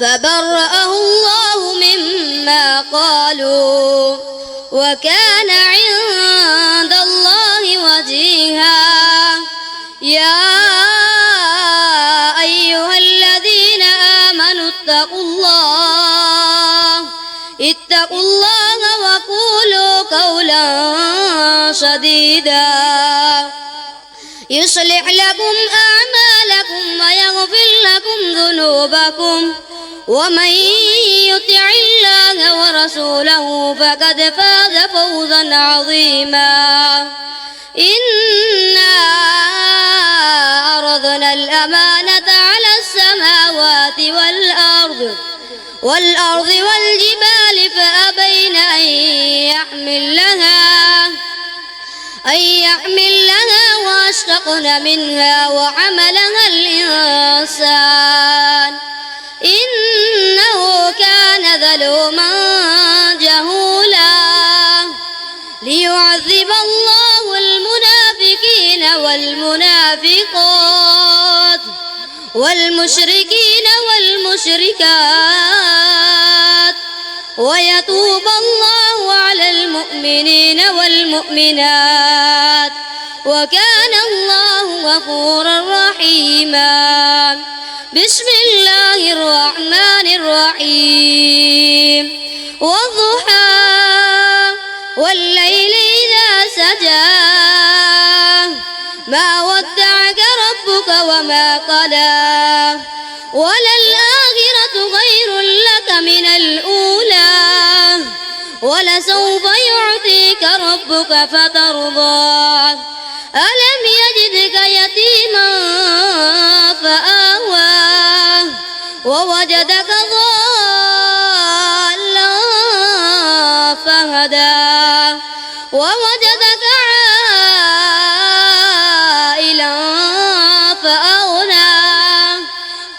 فبرأه الله مما قالوا وكان عند الله وجيها. يا أيها الذين آمنوا اتقوا الله وقولوا قولا سديدا يصلح لكم أعمالكم ويغفر لكم ذنوبكم ومن يطع الله ورسوله فقد فاز فوزا عظيما. إنا عرضنا الأمانة على السماوات والأرض والجبال فأبين أن يحملنها وأشفقن منها وحملها الإنسان إنه كان ظلوما جهولا. ليعذب الله المنافقين والمنافقات والمشركين والمشركات ويتوب الله على المؤمنين والمؤمنات وكان الله غفورا رحيما. بسم الله الرحمن الرحيم. والضحى والليل إذا سجى ما ودعك ربك وما قلى وللآخرة خير لك من الأولى ولسوف يعطيك ربك فترضى. ألم يجدك يتيما فآوى ووجدك ضالا فهدى ووجدك عائلا فأغنى.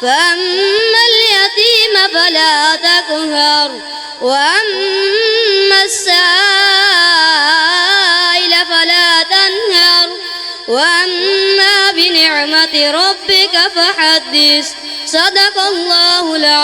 فأما اليتيم فلا تقهر وأما السائل فلا تنهر وأما بنعمة ربك فحدث. صدق الله العظيم.